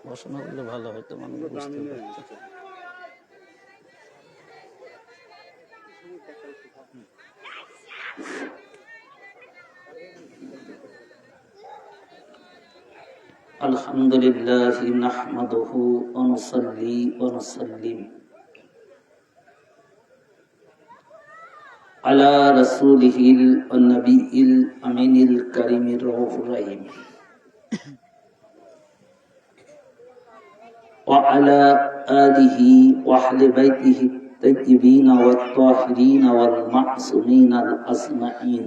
ঘোষণা করলে ভালো হতো, মানুষ বুঝতে পারতো। আলহামদুলিল্লাহ নাহমাদুহু ওয়া নুসাল্লি ওয়া নুসাল্লিম আলা রাসূলিহিল ওয়া নাবিয়িল আমিনিল কারীমির রাউফুর রহিম ওয়া আলা আলিহি ওয়া আহলি বাইতিহি الطيبين والطاهرين والمعصومين الأجمعين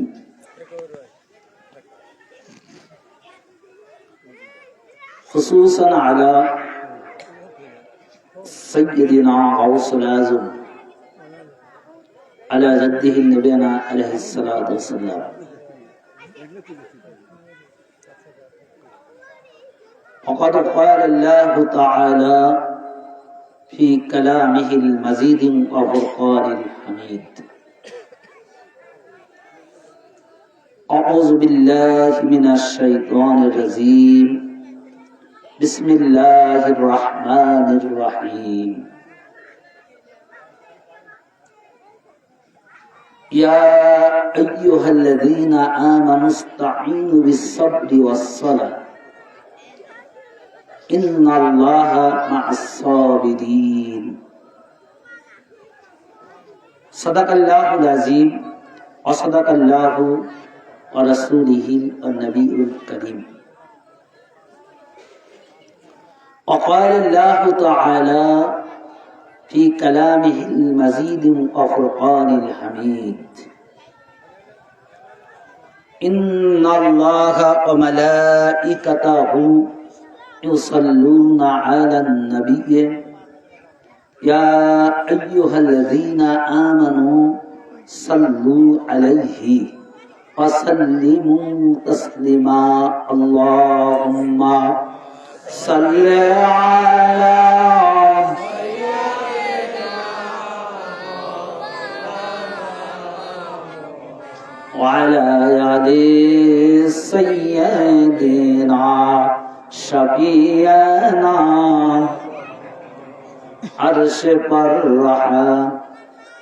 خصوصا على سيدنا غوث الأعظم على جده نبينا عليه الصلاة والسلام. وقد قال الله تعالى في كلامه المزيد وفرقان الحميد: أعوذ بالله من الشيطان الرجيم بسم الله الرحمن الرحيم. يا أيها الذين آمنوا استعينوا بالصبر والصلاة إن الله مع الصابرين. صدق الله العظيم وصدق الله ورسوله النبي الكريم. وقال الله تعالى في كلامه المزيد وفرقان الحميد: إن الله وملائكته يصلون على النبي يا أيها الذين آمنوا صلوا عليه وسلموا تسليما. اللهم صل على وعلى آل سيدنا شفيعنا عرش پر رہا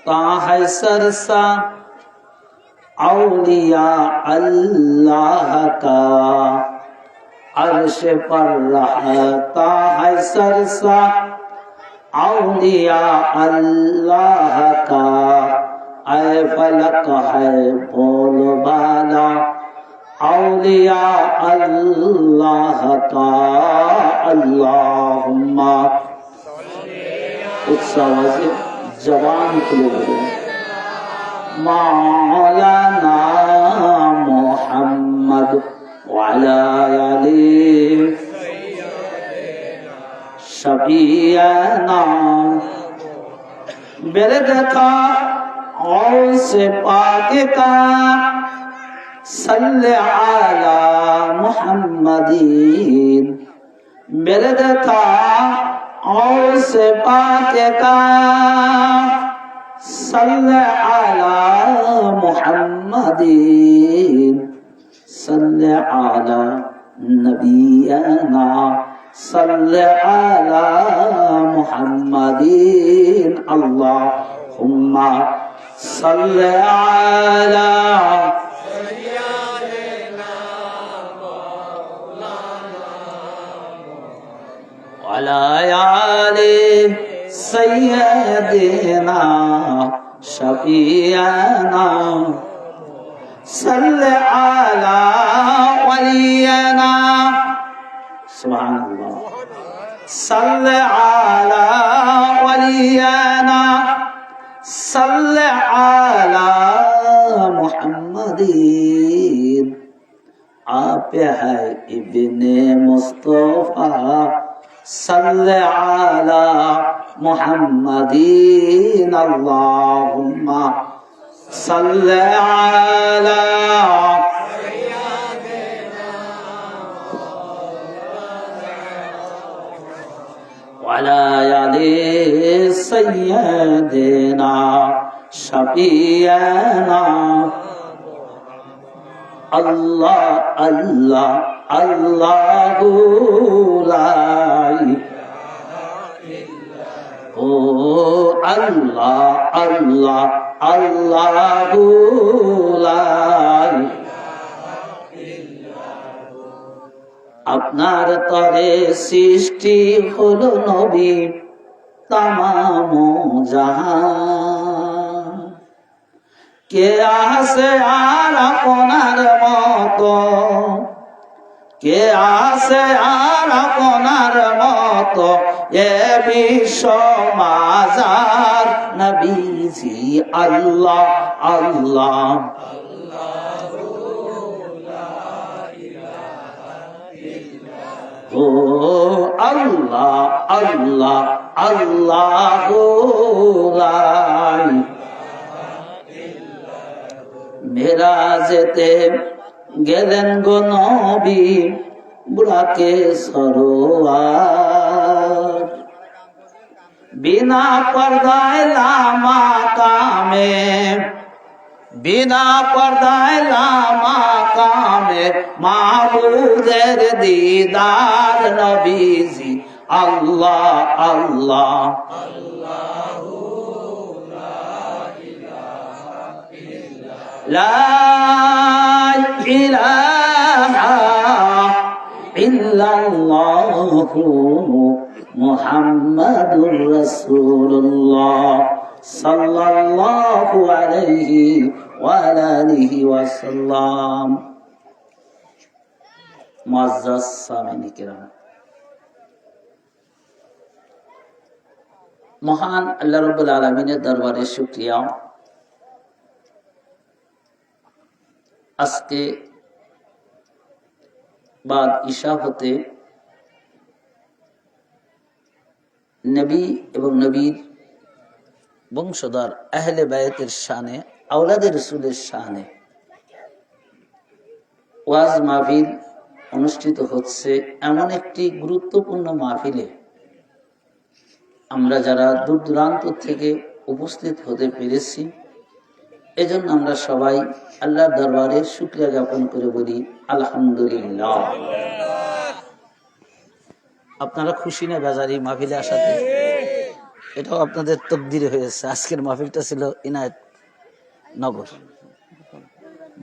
تاہ سرسا اولیاء اللہ کا عرش پر رہا تاہ سرسا اولیاء اللہ کا اے فلک ہے بول بالا اولیاء اللہ کا. اللہم جوان کھلے بولے مولانا محمد وعلی آلہ شفیعنا. برد کا غوث پاک کا صلی علی محمدین. برد تھا غوث پاک کا صلی علی محمدین. صلی علی نبینا صلی علی محمدین. اللہم صلی علی وعلى آل سيدنا شفيعنا. صل على ولينا سبحان الله. صل على ولينا صل على محمد. آپ ہے ابن مصطفیٰ صل على محمد. اللهم صل على وعلى آل سيدنا شفيعنا. الله الله الله আল্লাহু লা আপনার তরে সৃষ্টি হলো নবী তামাম জাহান কে আসে আর আপনার মতো কে আসে আর আপনার মতো এ বিশ্ব মাজার নবীজি আল্লাহ আল্লাহ ও আল্লাহ আল্লাহ আল্লাহ মেরাজেতে গেলেন গো নবী বুড়াকে সরোয়ার বিনা পর্দায় লামা কামে বিনা পর্দায় লামা কামে মাহবুবের দিদার নবীজি আল্লাহ আল্লাহ লা ইলাহা ইল্লাল্লাহু মুহাম্মাদুর রাসূলুল্লাহ সাল্লাল্লাহু আলাইহি ওয়া আলিহি ওয়াসাল্লাম। মুআজ্জাজ সামিনী কিরাম, মহান আল্লাহ রাব্বুল আলামিনের দরবারে শুকরিয়া। আজকে বাদ ঈশা হতে নবী এবং নবীর বংশধর আহলে বায়তের শানে, আওলাদে রাসূলের শানে ওয়াজ মাহফিল অনুষ্ঠিত হচ্ছে। এমন একটি গুরুত্বপূর্ণ মাহফিলে আমরা যারা দূর দূরান্ত থেকে উপস্থিত হতে পেরেছি, এজন্য আমরা সবাই আল্লাহর দরবারে শুকরিয়া জ্ঞাপন করে বলি আলহামদুলিল্লাহ। আপনারা খুশি না বেজারি মাহফিলে আসাতে? এটাও আপনাদের তকদিরে হয়েছে। আজকের মাহফিলটা ছিল ইনায়েত নগর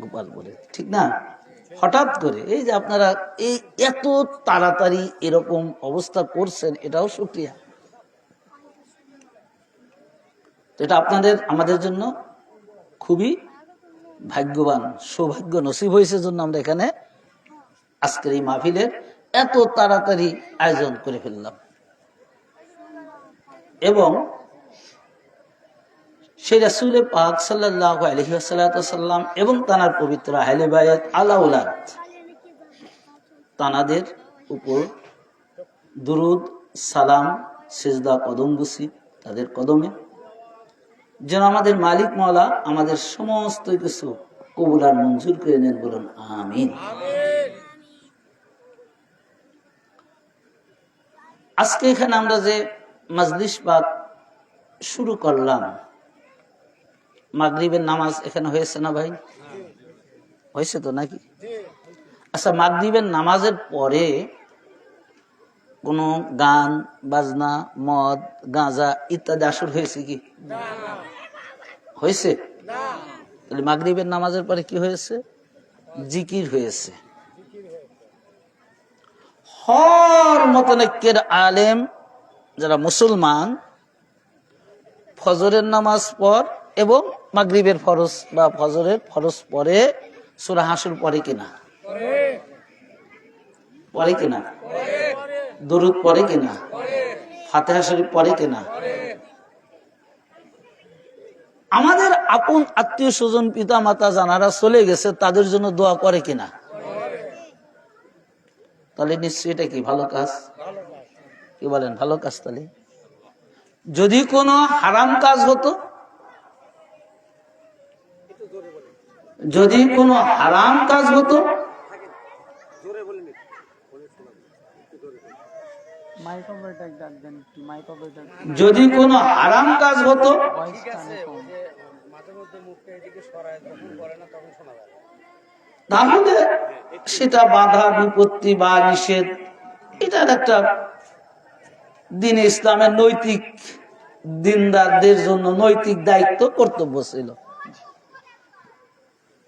গোপালপুরে, ঠিক না? হঠাৎ করে এই যে আপনারা এই এত তাড়াতাড়ি এরকম অবস্থা করছেন, এটাও শুকরিয়া। তো এটা আপনাদের আমাদের জন্য খুবই ভাগ্যবান, সৌভাগ্য নসিব হয়েছে জন্য আমরা এখানে আজকের এই মাহফিলের এত তাড়াতাড়ি আয়োজন করে ফেললাম। এবং সেই রাসূল পাক সাল্লাল্লাহু আলাইহি ওয়াসাল্লাম এবং তানার পবিত্র আহলে বায়াত আলাউলাদ তানাদের উপর দুরুদ সালাম সিজদা কদম বুসি তাদের কদমে, যেন আমাদের মালিক মাওলা আমাদের সমস্ত কিছু কবুল আর মঞ্জুর করে নেন, বলুন আমিন। আজকে এখানে আমরা যে মাজলিস বাত শুরু করলাম, মাগরিবের নামাজ এখানে হয়েছে না ভাই? হয়েছে তো নাকি? আচ্ছা, মাগরিবের নামাজের পরে কোনো গান বাজনা মদ গাঁজা ইত্যাদি আসর হয়েছে কি? হয়েছে? তাহলে মাগরিবের নামাজের পরে কি হয়েছে? জিকির হয়েছে। হর মতনেকের আলেম যারা মুসলমান ফজরের নামাজ পর এবং মাগরিবের ফরজ বা ফজরের ফরজ পরে সূরা হাসর পড়ে কিনা? পড়ে কিনা? দরুদ পড়ে কিনা? ফাতিহা শরীফ পড়ে কিনা? আমাদের আপন আত্মীয় স্বজন পিতা মাতা যারা চলে গেছে তাদের জন্য দোয়া করে কিনা? তাহলে নিশ্চয়ই এটা কি ভালো কাজ? কি বলেন, ভালো কাজ? তাহলে যদি কোনো হারাম কাজ হতো, যদি কোনো হারাম কাজ হতো, যদি কোনো হারাম কাজ হতো, তাহলে সেটা বাধা বিপত্তি বা নিষেধ, এটার একটা দিন ইসলামের নৈতিক দিনদারদের জন্য নৈতিক দায়িত্ব কর্তব্য ছিল।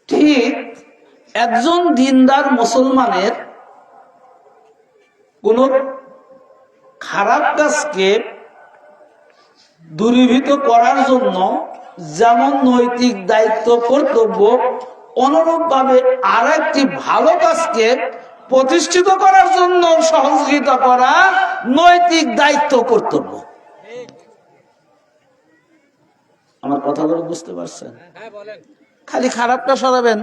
ঠিক একজন দিনদার মুসলমানের কোন খারাপ কাজকে দূরীভূত করার জন্য যেমন নৈতিক দায়িত্ব কর্তব্য, অনুরূপ ভাবে আর একটি ভালো কাজকে প্রতিষ্ঠিত করার জন্য সহযোগিতা করা নৈতিক দায়িত্ব কর্তব্য। আমার কথাগুলো বুঝতে পারছেন? খালি খারাপটা সরাবেন,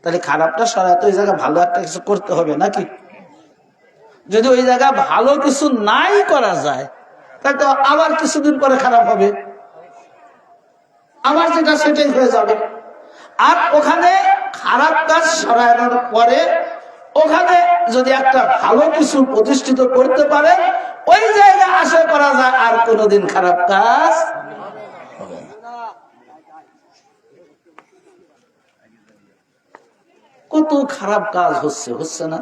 তাহলে খারাপটা সরাতে ওই জায়গায় ভালো একটা কিছু করতে হবে নাকি? যদি ওই জায়গায় ভালো কিছু নাই করা যায়, তাহলে তো আবার কিছুদিন পরে খারাপ হবে, আবার যেটা সেটাই হয়ে যাবে। আর ওখানে খারাপ কাজ সরানোর পরে ওখানে যদি একটা ভালো কিছু প্রতিষ্ঠিত করতে পারে, ওই জায়গায় আশা করা যায় আর কোনোদিন খারাপ কাজ হবে না। কত খারাপ কাজ হচ্ছে না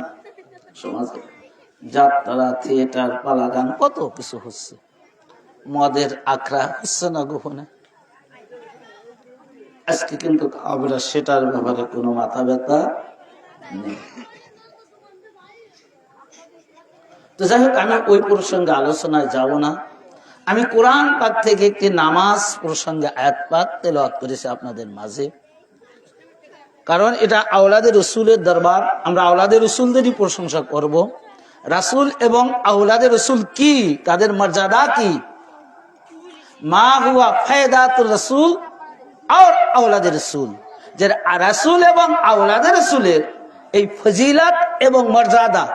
সমাজে? যাত্রা, থিয়েটার, পালাগান, কত কিছু হচ্ছে। মদের আখড়া হচ্ছে না গোপনে? আজকে কিন্তু আমরা সেটার ব্যাপারে কোনো মাথা ব্যথা নেই। তো যাই হোক, আমি ওই প্রসঙ্গে আলোচনায় যাব না। আমি কোরআন পাক থেকে একটি নামাজ প্রসঙ্গে আয়াত পাক তেলাওয়াত করেছি আপনাদের মাঝে, কারণ এটা আওলাদে রসুলের দরবার। আমরা আওলাদে রসুলদেরই প্রশংসা করব। রাসূল এবং আওলাদে রসুল কি, তাদের মর্যাদা কি, মা হুয়া ফায়দাতুর রাসূল আর আওলাদে রসুল, যে রাসূল এবং আওলাদে রসুলের এই ফজিলত এবং মর্যাদা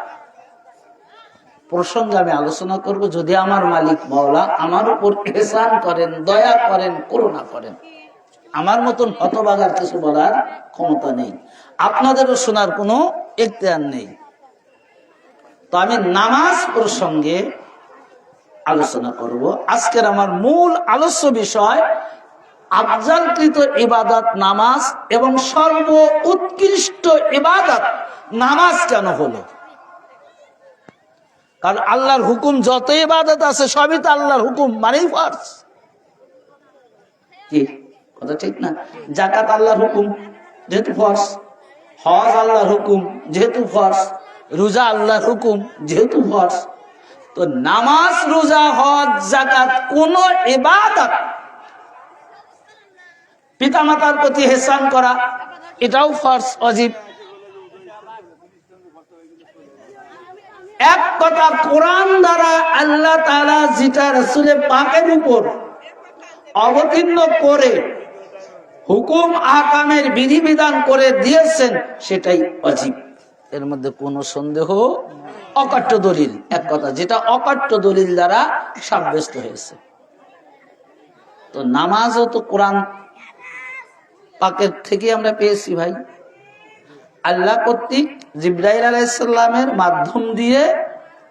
প্রসঙ্গে আমি আলোচনা করব। যদি আমার মালিক মাওলা আমার উপর ইহসান করেন, দয়া করেন, করুণা করেন। আমার মতন হতভাগার কিছু বলার ক্ষমতা নেই, আপনাদেরও শোনার কোনো এখতিয়ার নেই। তো আমি নামাজ প্রসঙ্গে আলোচনা করব। আজকের আমার মূল আলোচ্য বিষয় আফজালকৃত ইবাদত নামাজ, এবং সর্ব উৎকৃষ্ট ইবাদত নামাজ কেন হলো। কারণ আল্লাহর হুকুম যত ইবাদত আছে সবই তো আল্লাহর হুকুম মানেই ফরজ। কি কথা ঠিক না? যাকাত আল্লাহর হুকুম যেহেতু ফরজ, হজ আল্লাহর হুকুম যেহেতু ফরজ, রোজা আল্লাহর হুকুম যেহেতু ফরজ, তো নামাজ, রোজা, হজ, যাকাত কোন ইবাদত, পিতামাতার প্রতি ইহসান করা এটাও ফরজ, ওয়াজিব। এক কথা, কোরআন দ্বারা আল্লাহ তাআলা যেটা রাসূলের পাকের উপর অবতীর্ণ করে হুকুম আহকামের বিধিবিধান করে দিয়েছেন সেটাই ওয়াজিব। এর মধ্যে কোনো সন্দেহ, অকাট্য দলিল, এক কথা যেটা অকাট্য দলিল দ্বারা সাব্যস্ত হয়েছে। তো নামাজও তো কোরআন পাকের থেকে আমরা পেয়েছি ভাই। আল্লাহ কর্তৃক জিবরাইল আলাইহিস সালামের মাধ্যম দিয়ে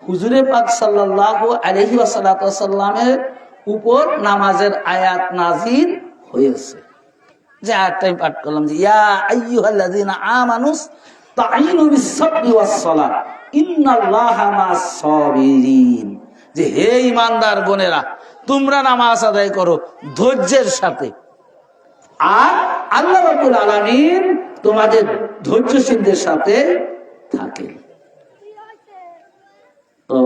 হুজুরে পাক সাল্লাল্লাহু আলাইহি ওয়াসাল্লামের উপর নামাজের আয়াত নাযিল হয়েছে। যে আয়াতটাই পাঠ করলাম, যে ইয়া আইয়ুহাল্লাযীনা আমানুস তাঈনু বিস-সাবরি ওয়াস-সালাহ ইন্নাল্লাহা মা'আস-সাবিরিন, যে হে ঈমানদার বোনেরা, তোমরা নামাজ আদায় করো ধৈর্যের সাথে, আর আল্লাহ রাব্বুল আলামিন তোমাদের ধৈর্যশীলদের সাথে থাকেন। তো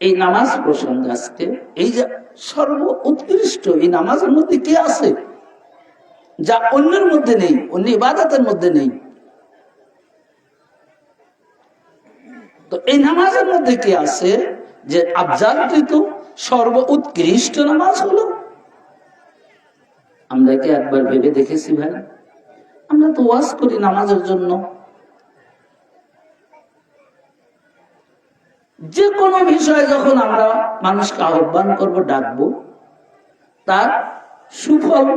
এই নামাজ প্রসঙ্গে আজকে, এই যে সর্ব উৎকৃষ্ট এই নামাজের মধ্যে কি আছে যা অন্যের মধ্যে নেই, অন্য ইবাদতের মধ্যে নেই। তো এই নামাজের মধ্যে কি আছে যে আফজালকৃত সর্ব উৎকৃষ্ট নামাজ হলো? আমরা কি একবার ভেবে দেখেছি ভাই? আমরা তো ওয়াজ করি নামাজের জন্য। যে কোনো বিষয়ে যখন আমরা মানুষকে আহ্বান করব, ডাকবো, তার সুফল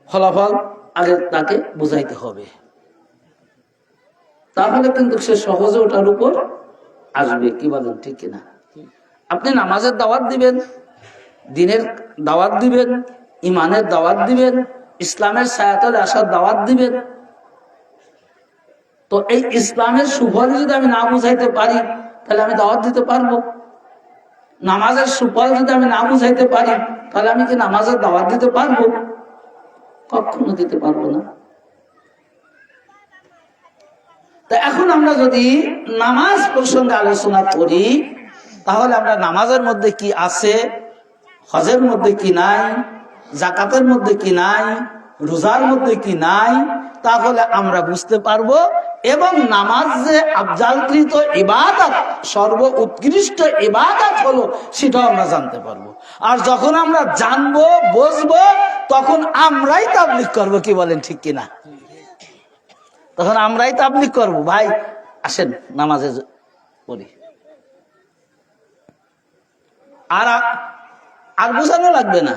ফলাফল আগে তাকে বুঝাইতে হবে, তাহলে কিন্তু সে সহজে ওটার উপর আসবে। কি বলেন, ঠিক কিনা? আপনি নামাজের দাওয়াত দিবেন, দিনের দাওয়াত দিবেন, ইমানের দাওয়াত দিবেন, ইসলামের ছায়াতলে আসার দাওয়াত দিবেন, তো এই ইসলামের সুফল যদি আমি না বুঝাইতে পারি, তাহলে আমি দাওয়াত দিতে পারবো নামাজের সুফল যদি আমি না বুঝাইতে পারি, তাহলে আমি কি নামাজের দাওয়াত দিতে পারবো? কখনো দিতে পারবো না। তা এখন আমরা যদি নামাজ প্রসঙ্গে আলোচনা করি, তাহলে আমরা নামাজের মধ্যে কি আছে, হজের মধ্যে কি নাই, জাকাতের মধ্যে কি নাই, রোজার মধ্যে কি নাই, তাহলে আমরা বুঝতে পারবো। এবং নামাজ যে আফজালকৃত ইবাদত, সর্ব উৎকৃষ্ট ইবাদত হলো, সেটাও আমরা জানতে পারবো। আর যখন আমরা জানবো, বুঝবো, তখন আমরাই তাবলীগ করবো। কি বলেন, ঠিক কিনা? তখন আমরাই তাবলীগ করবো। ভাই আসেন নামাজে পড়ি। আর বোঝানো লাগবে না।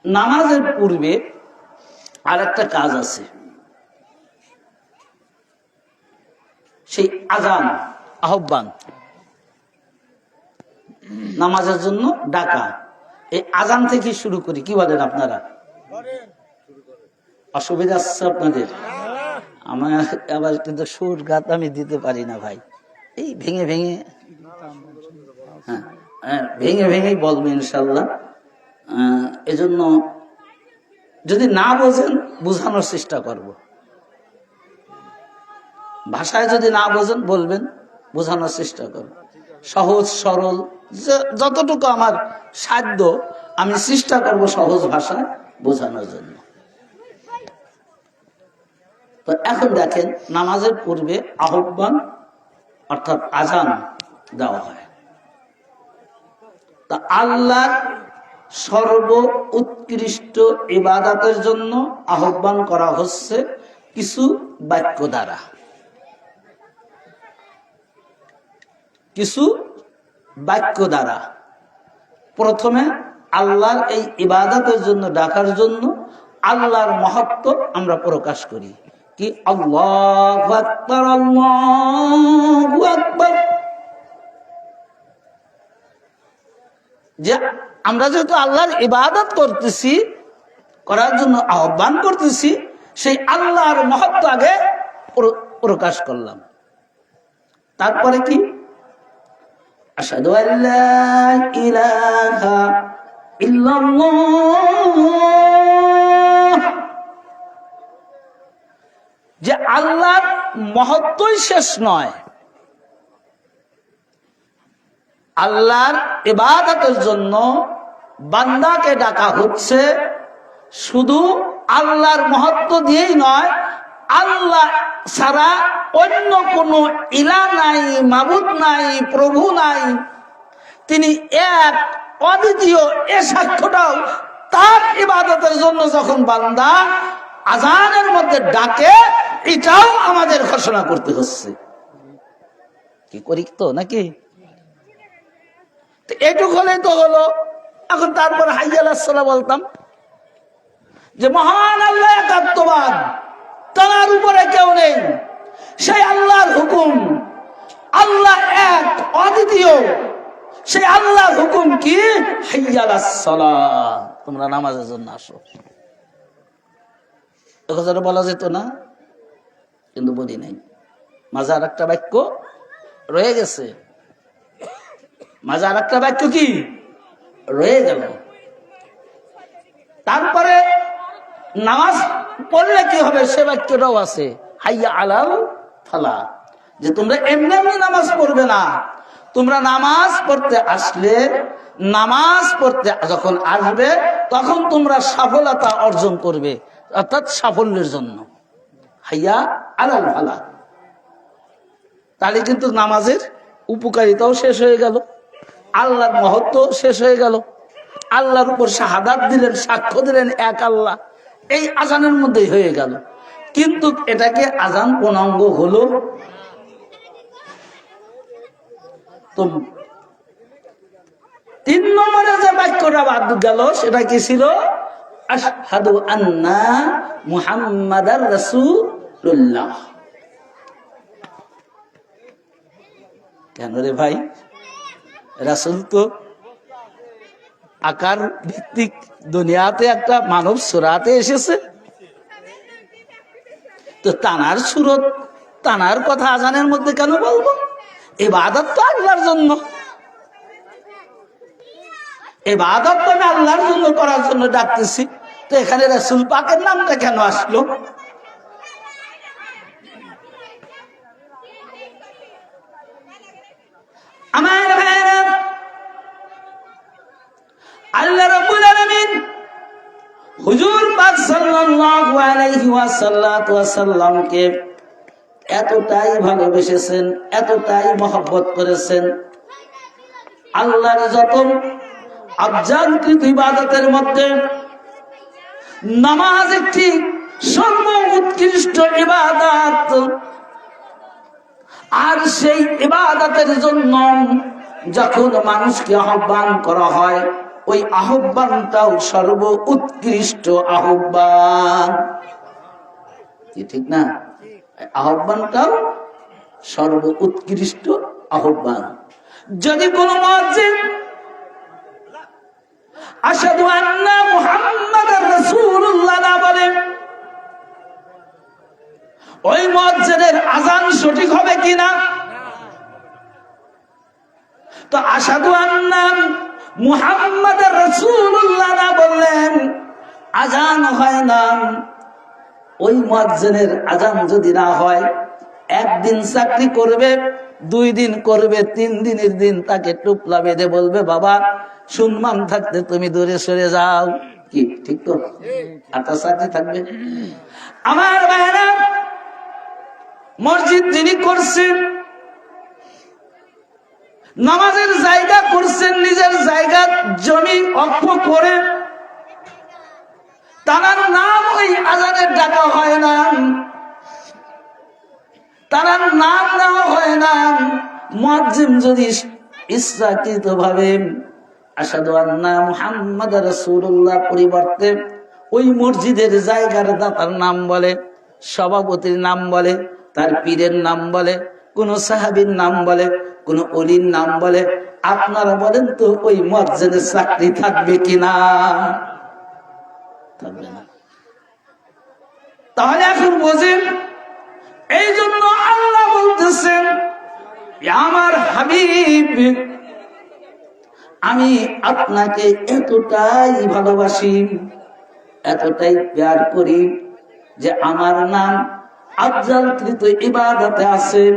নামাজের পূর্বে আর একটা কাজ আছে, সেই আজান, আহ্বান, নামাজের জন্য ডাকা। এই আজান থেকে শুরু করি। কি বলেন আপনারা? অসুবিধা আছে আপনাদের? আমার আবার কিন্তু সুর গাত আমি দিতে পারি না ভাই, এই ভেঙে ভেঙে, হ্যাঁ ভেঙে ভেঙেই বলবো ইনশাল্লাহ। এজন্য যদি না বোঝেন, বোঝানোর চেষ্টা করব। ভাষায় যদি না বোঝেন বলবেন, বোঝানোর চেষ্টা করব। সহজ সরল যতটুকু আমার সাধ্য আমি চেষ্টা করব সহজ ভাষায় বোঝানোর জন্য। তো এখন দেখেন, নামাজের পূর্বে আহ্বান অর্থাৎ আজান দেওয়া হয়। তা আল্লাহর সর্ব উৎকৃষ্ট ইবাদতের জন্য আহ্বান করা হচ্ছে কিছু বাক্য দ্বারা। কিছু বাক্য দ্বারা প্রথমে আল্লাহর এই ইবাদতের জন্য ডাকার জন্য আল্লাহর মহত্ব আমরা প্রকাশ করি। কি? আল্লাহু আকবার, আল্লাহু আকবার। যে আমরা যেহেতু আল্লাহর ইবাদত করতেছি, করার জন্য আহ্বান করতেছি, সেই আল্লাহর মহত্ব আগে প্রকাশ করলাম। তারপরে কি? আশহাদু আল্লা ইলাহা ইল্লাল্লাহ। যে আল্লাহর মহত্বই শেষ নয়, আল্লাহর ইবাদতের জন্য বান্দাকে ডাকা হচ্ছে। শুধু আল্লাহর মহত্ব দিয়েই নয়, আল্লাহ ছাড়া অন্য কোনো ইলা নাই, মাবুদ নাই, প্রভু নাই, তিনি এক, অদ্বিতীয়, এ সাক্ষ্যটাও তার ইবাদতের জন্য যখন বান্দা আজানের মধ্যে ডাকে, এটাও আমাদের ঘোষণা করতে হচ্ছে। কি করি তো নাকি? এটুক হলেই তো হলো। এখন তারপর হাইয়া আলাস সালাহ বলতাম যে মহান আল্লাহ একাত্মবাদ, তার উপরে কেউ নেই, সেই আল্লাহর হুকুম, আল্লাহ এক, অদ্বিতীয়, সেই আল্লাহর হুকুম কি? হাইয়া আলাস সালাহ, তোমরা নামাজের জন্য আসো। কথা বলা যেত না, কিন্তু বলি নাই। মাঝে আর একটা বাক্য রয়ে গেছে। মাঝে আর একটা বাক্য কি রয়ে গেল। তারপরে নামাজ পড়লে কি হবে, সে বাক্যটাও আছে, হাইয়া আলাল ফালাহ। যে তোমরা এমনি এমনি নামাজ পড়বে না, তোমরা নামাজ পড়তে আসলে, নামাজ পড়তে যখন আসবে, তখন তোমরা সফলতা অর্জন করবে, অর্থাৎ সাফল্যের জন্য। হাইয়া আলাল ফালাহ। তাহলে কিন্তু নামাজের উপকারিতাও শেষ হয়ে গেল, আল্লাহর মহত্ব শেষ হয়ে গেল, আল্লাহর উপর শাহাদাত দিলেন, সাক্ষ্য দিলেন এক আল্লাহ, এই আজানের মধ্যেই হয়ে গেল। কিন্তু এটাকে আজান পূর্ণাঙ্গ হলো। তো 3 নম্বরে যে বাক্যটা বাদ গেল, সেটা কি ছিল? আশহাদু আন্না মুহাম্মাদার রাসূলুল্লাহ। কেন রে ভাই? রাসূল তো আকার ভিত্তিক দুনিয়াতে একটা মানব সুরাতে এসেছে, তো তানার সুরত, তানার কথা আজানের মধ্যে কেন বলবো? ইবাদত তো আল্লাহর জন্য, ইবাদত তো আমি আল্লাহর জন্য করার জন্য ডাকতেছি, তো এখানে রাসূল পাকের নামটা কেন আসলো? আমার ভাইরা, আল্লাহ রাব্বুল আলামিন হুজুর পাক সাল্লাল্লাহু আলাইহি ওয়াসাল্লামকে এতটাই ভালোবেসেছেন, এতটাই মহব্বত করেছেন, আল্লাহর যত আফজালকৃত ইবাদতের মধ্যে নামাজ একটি সর্বোৎকৃষ্ট ইবাদত। আর সেই ইবাদতের জন্য যখন মানুষকে আহ্বান করা হয়, ওই আহ্বানটাও সর্বোৎকৃষ্ট আহ্বান, ঠিক না? আহ্বানটাও সর্বোৎকৃষ্ট আহ্বান। যদি কোন মুয়াজ্জিন আশহাদু আন্না মুহাম্মাদার রাসূলুল্লাহ না বলে, ওই মুয়াজ্জিনের আযান সঠিক হবে কিনা? তো আশহাদু আন্না মুহাম্মাদার রাসূলুল্লাহ না বললেন আযান হয় না। ওই মুয়াজ্জিনের আযান যদি না হয়, একদিন চাকরি করবে, 2 দিন করবে, 3 দিনের দিন তাকে টুপলা বেঁধে বলবে, বাবা সম্মান থাকতে তুমি দূরে সরে যাও। কি ঠিক তো? আর তার চাকরি থাকবে? আমার ভাইরা, মসজিদ যিনি করছেন, নামাজের জায়গা করছেন, নিজের জায়গা জমি অক্ষ করে, তার নাম ওই আযানের ডাকা হয় না, তার নাম নেওয়া হয় না। মুয়াজ্জিন যদি ইচ্ছাকৃত ভাবে আশহাদু আন্না মুহাম্মাদার রাসূলুল্লাহ পরিবর্তে ওই মসজিদের জায়গার দাতার নাম বলে, সভাপতির নাম বলে, তার পীরের নাম বলে, কোন সাহাবীর নাম বলে, কোন ওলির নাম বলে, আপনারা বলেন তো ওই মুয়াজ্জিনের চাকরি থাকবে কিনা? থাকবে না। তাহলে এখন বুঝেন, এই জন্য আল্লাহ বলতেছেন, আমার হাবিব, আমি আপনাকে এতটাই ভালোবাসি, এতটাই প্যার করি যে আমার নাম আফজালকৃত ইবাদতে আছেন,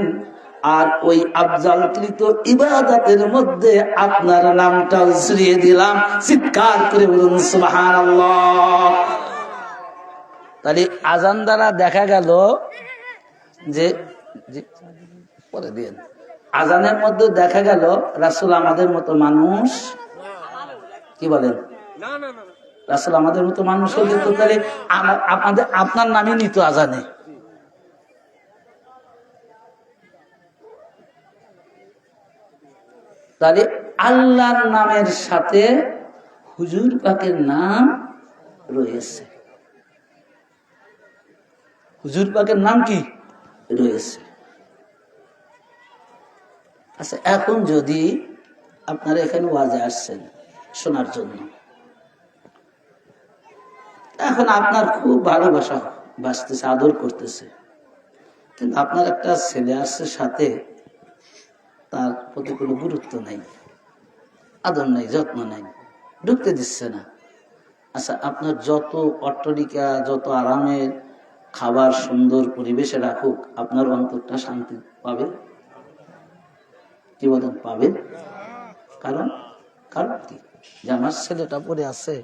আর ওই আফজালকৃত ইবাদতের মধ্যে আপনার নামটাও ছড়িয়ে দিলাম। চিৎকার করে বলুন সুবহানাল্লাহ। তাহলে আযান দ্বারা দেখা গেল যে পরে দিন আযানের মধ্যে দেখা গেল রাসূল আমাদের মতো মানুষ। কি বলেন? রাসূল আমাদের মতো মানুষ হলে তো তাহলে আপনার নামই নিত আযানে। তাহলে আল্লাহর নামের সাথে হুজুর পাকের নাম রয়েছে। হুজুর পাকের নাম কি রয়েছে? আচ্ছা, এখন যদি আপনারা এখানে ওয়াজে আসছেন শোনার জন্য, এখন আপনার খুব ভালোবাসা বাসতেছে, আদর করতেছে, কিন্তু আপনার একটা ছেলে আসছে সাথে, তার প্রতি কোনো গুরুত্ব নাই, আদর নাই, যত্ন নাই, ঢুকতে দিচ্ছে না। আচ্ছা, আপনার যত অট্টালিকা, যত আরামের খাবার, সুন্দর পরিবেশে রাখুক, আপনার অন্তরটা শান্তি পাবে? কি বলেন? পাবে? কারণ কি? যে আমার ছেলেটা পড়ে আছে,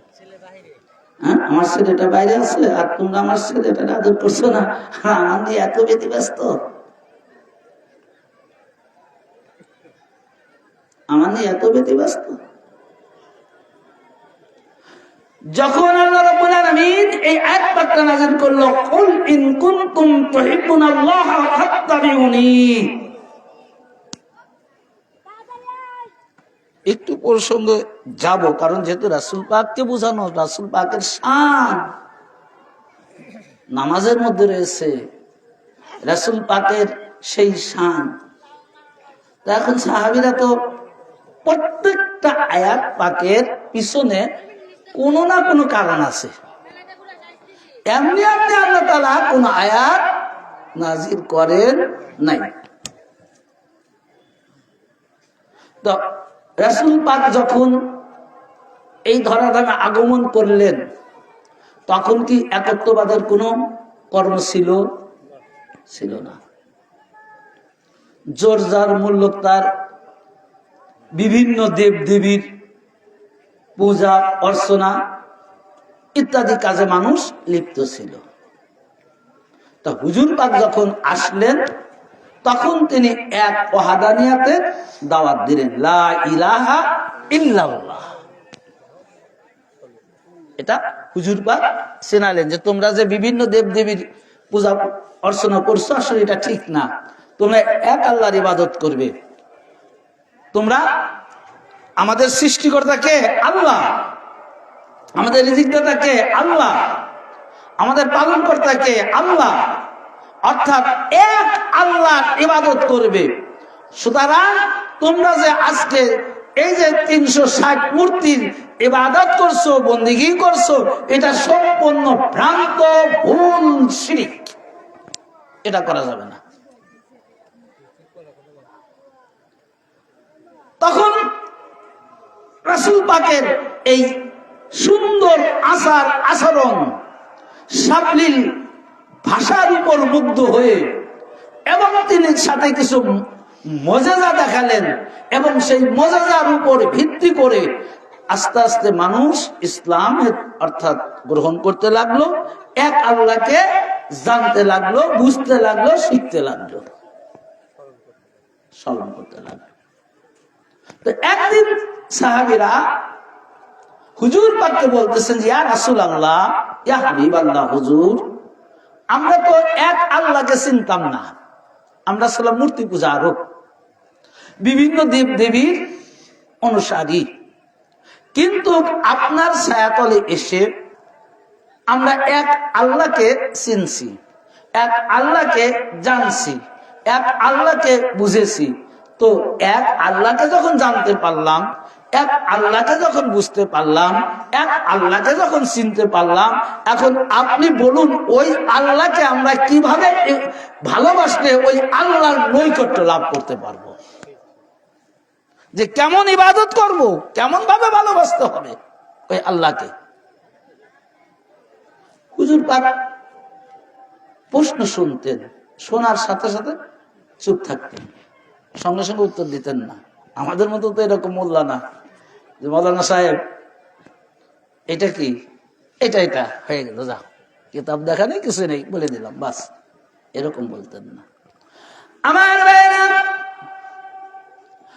হ্যাঁ, আমার ছেলেটা বাইরে আছে, আর তোমরা আমার ছেলেটা আদর করছো না, আমার নিয়ে এত ব্যতিব্যস্ত, আমার নিয়ে এত ব্যতিব্যস্ত। যখন আল্লাহ রাব্বুল আলামিন এই আয়াত পাকটা নাযিল করলো, কুল ইন কুনতুম তুহিব্বুনাল্লাহ ফাত্তাবিউনি, একটু প্রসঙ্গে যাব, কারণ যেহেতু রাসূল পাককে বোঝানো, রাসূল পাকের শান নামাজের মধ্যে রয়েছে, রাসূল পাকের সেই শান। এখন সাহাবীরা তো প্রত্যেকটা আয়াত পাকের পিছনে কোনো না কোনো কারণ আছে। এমনি এমনি আল্লাহ তাআলা কোন আয়াত নাজির করেন নাই। তো রাসূল পাক যখন এই ধরাধামে আগমন করলেন তখন কি একত্ববাদের কোনো কর্ম ছিল না। জোর যার মূল্য তার বিভিন্ন দেব দেবীর পূজা অর্চনা ইত্যাদি কাজে মানুষ লিপ্ত ছিল। তা হুজুর পাক যখন আসলেন তখন তিনি এক ওয়াহদানিয়াতের দাওয়াত দিলেন, লা ইলাহা ইল্লাল্লাহ। এটা হুজুর পাক শোনালেন যে তোমরা যে বিভিন্ন দেব দেবীর পূজা অর্চনা করছো আসলে এটা ঠিক না, তোমরা এক আল্লাহর ইবাদত করবে। তোমরা আমাদের সৃষ্টিকর্তা কে? আল্লাহ। আমাদের রিজিকদাতা কে? আল্লাহ। আমাদের পালন কর্তা কে? আল্লাহ। অর্থাৎ এক আল্লাহর ইবাদত করবে। সুতরাং তোমরা যে আজকে এই যে 360 মূর্তির ইবাদত করছো, বন্দেগী করছো, এটা সম্পূর্ণ ভ্রান্ত ভুল শিরক, এটা করা যাবে না। তখন রাসূল পাকের এই সুন্দর আচার আচরণ, সাবলীল ভাষার উপর মুগ্ধ হয়ে এবং তিনি সাথে কিছু মুজিজা দেখালেন এবং সেই মুজিজার উপর ভিত্তি করে আস্তে আস্তে মানুষ ইসলামের অর্থাৎ গ্রহণ করতে লাগলো, এক আল্লাহকে জানতে লাগলো, বুঝতে লাগলো, শিখতে লাগলো, স্মরণ করতে লাগলো। তো একদিন সাহাবীরা হুজুর পাককে বলতেছেন, ইয়া রাসূলুল্লাহ, ইয়া হাবিবাল্লাহ, হুজুর আমরা তো এক আল্লাহকে চিনতাম না, আমরা ছিলাম মূর্তি পূজারক, বিভিন্ন দেব দেবীর অনুসারী, কিন্তু আপনার ছায়াতলে এসে আমরা এক আল্লাহকে চিনছি, এক আল্লাহকে জানছি, এক আল্লাহকে বুঝেছি। তো এক আল্লাহকে যখন জানতে পারলাম, এক আল্লাহকে যখন বুঝতে পারলাম, এক আল্লাহকে যখন চিনতে পারলাম, এখন আপনি বলুন ওই আল্লাহকে আমরা কিভাবে ভালোবাসলে ওই আল্লাহর নৈকট্য লাভ করতে পারবো, যে কেমন ইবাদত করব, কেমন ভাবে ভালোবাসতে হবে ওই আল্লাহকে। হুজুর পাক প্রশ্ন শুনতেন, শোনার সাথে সাথে চুপ থাকতেন, সঙ্গে সঙ্গে উত্তর দিতেন না। আমাদের মতো তো এরকম মোল্লা না যে মৌলানা সাহেব এটা কি, এটা এটা হয়ে গেল, যা কিতাব দেখা নেই, কিছু নেই, বলে দিলাম বাস, এরকম বলতেন না। আমার ভাইরা,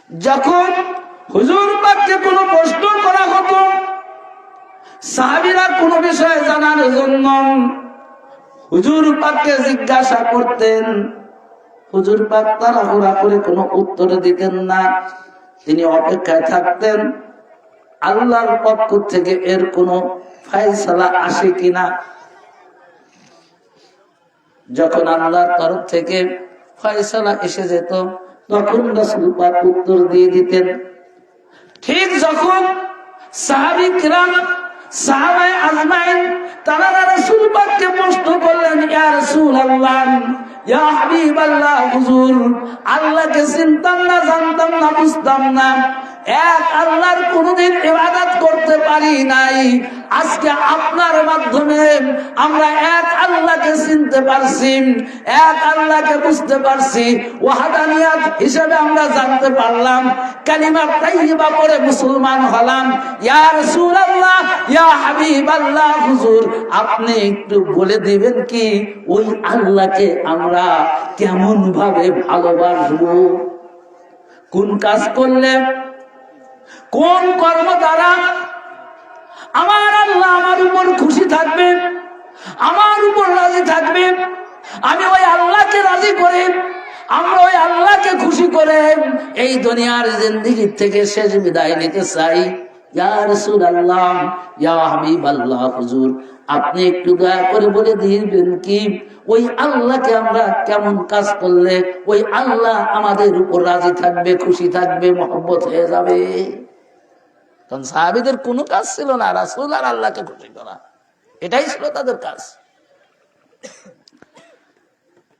যখন হুজুর পাককে কোনো প্রশ্ন করা হতো, সাহাবীরা কোনো বিষয়ে জানার জন্য হুজুর পাককে জিজ্ঞাসা করতেন, হুজুর পাক তাড়াহুড়া করে কোনো উত্তর দিতেন না, তিনি অপেক্ষায় থাকতেন আল্লাহর পক্ষ থেকে এর কোনো ফায়সালা আসে কিনা। যখন আল্লাহর তরফ থেকে ফায়সালা এসে যেত তখন রাসূল পাক উত্তর দিয়ে দিতেন। ঠিক যখন সাহাবী কিরাম, সাহাবায়ে আজমাইন তারা রাসূল পাককে প্রশ্ন করলেন, ইয়া রাসূলুল্লাহ, ইয়া হাবিবাল্লাহ, হুজুর আল্লাহকে চিনতাম না, জানতাম না, বুঝতাম না, এক আল্লাহর কোনদিন ইবাদত করতে পারি নাই, আজকে আপনার মাধ্যমে আমরা এক আল্লাহকে চিনতে পারছি, এক আল্লাহকে বুঝতে পারছি, ওয়াহদানিয়াত হিসেবে আমরা জানতে পারলাম, কালিমা তাইয়্যিবা পড়ে মুসলমান হলাম। ইয়া রাসূলুল্লাহ, ইয়া হাবিবাল্লাহ, হুজুর আপনি একটু বলে দিবেন কি ওই আল্লাহকে আমরা কেমন ভাবে ভালোবাসবো, কোন কাজ করলে, কোন কর্ম দ্বারা আমার আল্লাহ আমার উপর খুশি থাকবে, আমার উপর রাজি থাকবে, আমি ওই আল্লাহকে রাজি করে, আমরা ওই আল্লাহকে খুশি করে এই দুনিয়ার জিন্দেগি থেকে শেষ বিদায় নিতে চাই। ইয়া রাসূলুল্লাহ, ইয়া হাবিবাল্লাহ, হুজুর আপনি একটু দয়া করে বলে দিবেন কি ওই আল্লাহকে আমরা কেমন কাজ করলে ওই আল্লাহ আমাদের উপর রাজি থাকবে, খুশি থাকবে, মহব্বত হয়ে যাবে। কারণ সাহাবীদের কোনো কাজ ছিল না রাসূল আর আল্লাহকে খুশি করা, এটাই ছিল তাদের কাজ।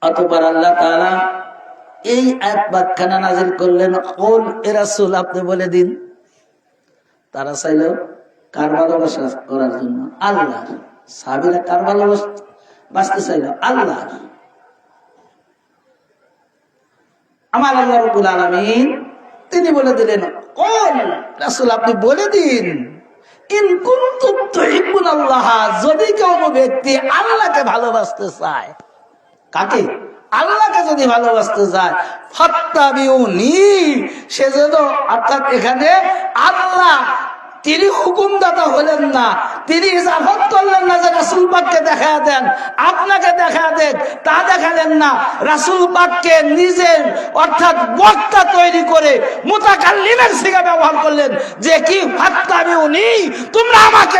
অতঃপর আল্লাহ তাআলা এই আয়াত বাক্যানা নাযিল করলেন, কুল এ রাসূল আপনি বলে দিন। তারা চাইল কার ভালোবাসা করার জন্য? আল্লাহ। সাহাবীরা কার ভালোবাসতে চাইল? আল্লাহ। আমার আল্লাহ রাব্বুল আলামিন তিনি বলে দিলেন, কুল রাসূল আপনি বলে দিন, ইন কুনতুম তুহিব্বুনাল্লাহ, যদি কোনো ব্যক্তি আল্লাহকে ভালোবাসতে চায়। কাকে? আল্লাহকে যদি ভালোবাসতে চায়, ফাত্তাবিউনি, সে যেন, অর্থাৎ এখানে আল্লাহ তিনি হুকুমদাতা হলেন না, তিনি ইজাফত করলেন না যে রাসূল পাককে দেখা দেন, আপনাকে দেখা দেন, তা দেখালেন না। রাসূল পাককে নিজের অর্থাৎ বক্তা তৈরি করে মুতাকাল্লিমের সিগা ব্যবহার করলেন, যে কি ফাত্তাবিউনি, তোমরা আমাকে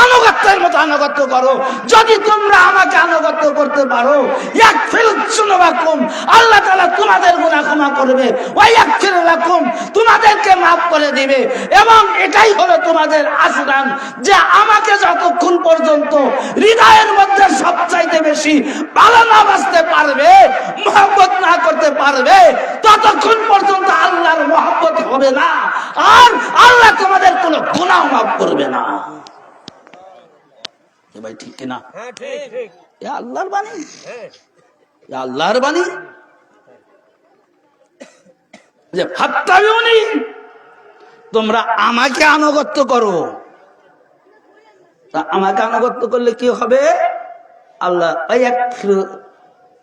আনুগত্যের মতো আনুগত্য করো। যদি তোমরা আমাকে আনুগত্য করতে পারো, ইয়াগফির যুনুবাকুম, আল্লাহ তাআলা তোমাদের গুনাহ ক্ষমা করবে, ওয়া ইয়াগফির লাকুম, তোমাদেরকে maaf করে দিবে। এবং এটাই হলো তোমাদের আজরান, যে আমাকে যতক্ষণ পর্যন্ত হৃদয়ের মধ্যে সবচাইতে বেশি ভালো না বাসতে পারবে, মহব্বত না করতে পারবে, ততক্ষণ পর্যন্ত আল্লাহর মহব্বত হবে না, আর আল্লাহ তোমাদের কোনো গুনাহ maaf করবে না। ভাই ঠিক কিনা? এ আল্লাহর বাণী, এ আল্লাহর বাণী, যে ফাত্তাবিউনি, তোমরা আমাকে আনুগত্য করো। তা আমাকে আনুগত্য করলে কি হবে? আল্লাহ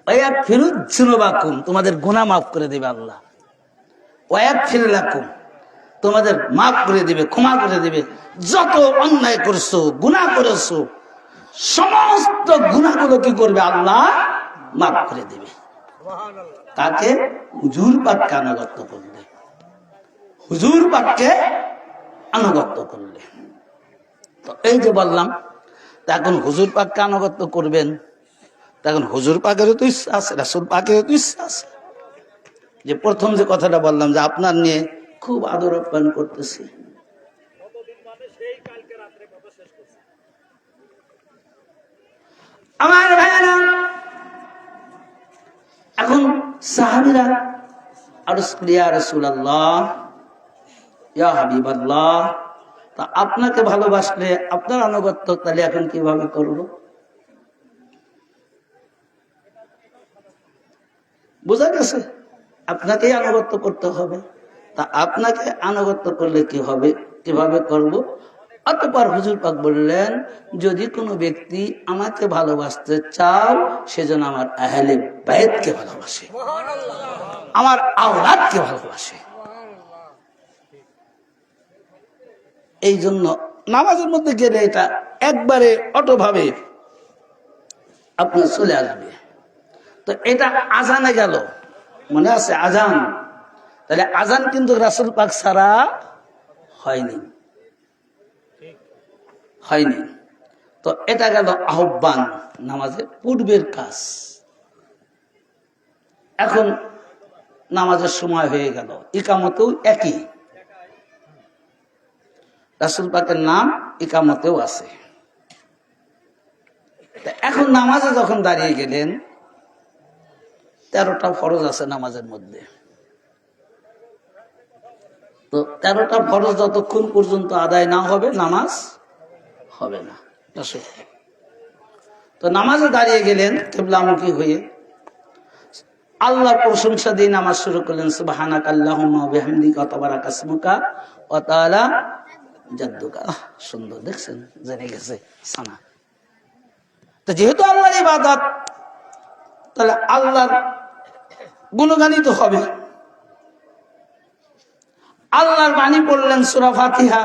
ওয়ায়াগফিরু যুনুবাকুম, তোমাদের গুনাহ মাফ করে দিবে আল্লাহ। ওয়ায়াগফির লাকুম, তোমাদের মাফ করে দিবে, ক্ষমা করে দিবে। যত অন্যায় করছো, গুনাহ করেছো, সমস্ত গুনাহগুলো কি করবে? আল্লাহ মাফ করে দিবে। তাকে হুজুর পাককে আনুগত্য করলে, হুজুর পাককে আনুগত্য করলে। তো এই যে বললাম, এখন হুজুর পাককে আনুগত্য করবেন, তখন হুজুর পাকেরও তো ইচ্ছা আছে, রাসূল পাকেরও তো ইচ্ছা আছে। যে প্রথম যে কথাটা বললাম, যে আপনার নিয়ে খুব আদর আপ্যায়ন করতেছি, আমার ভাইয়েরা। এখন সাহাবীরা আরজ করে, ইয়া রাসূলুল্লাহ, ইয়া হাবিবাল্লাহ, তা আপনাকে ভালোবাসলে আপনার আনুগত্য তাহলে এখন কিভাবে করব? বোঝা গেছে? আপনাকেই আনুগত্য করতে হবে। তা আপনাকে আনুগত্য করলে কি হবে, কিভাবে করব? অতঃপর হুজুর পাক বললেন, যদি কোনো ব্যক্তি আমাকে ভালোবাসতে চাও, সেজন্য আমার আহলে বাইতকে ভালোবাসে, আমার আওলাদকে ভালোবাসে। এই জন্য নামাজের মধ্যে গেলে এটা একবারে অটোভাবে আপনার চলে আসবে। তো এটা আজানে গেল, মনে আছে আজান? তাহলে আজান কিন্তু রাসূল পাক ছাড়া হয়নি, হয়নি। তো এটা গেল আহ্বান, নামাজের পূর্বের কাজ। এখন নামাজের সময় হয়ে গেল, ইকামতেও একই, রাসূল পাকের নাম ইকামতেও আছে। এখন নামাজে যখন দাঁড়িয়ে গেলেন, 13টা ফরজ আছে নামাজের মধ্যে। তো 13টা ফরজ যতক্ষণ পর্যন্ত আদায় না হবে, নামাজ হবে না। তো নামাজে দাঁড়িয়ে গেলেন কিবলামুখী হয়ে, আল্লাহর প্রশংসা দিয়ে নামাজ শুরু করলেন। সুবহানাকা আল্লাহুম্মা ওয়া বিহামদিকা ওয়া তাবারাকা ইসমুকা ওয়া তাআলা জাদ্দুকা। সুন্দর, দেখছেন, জেনে গেছে সানা। তো যেহেতু আল্লাহর ইবাদত, তাহলে আল্লাহর গুণগানিত হবে। আল্লাহর বাণী পড়লেন সূরা ফাতিহা।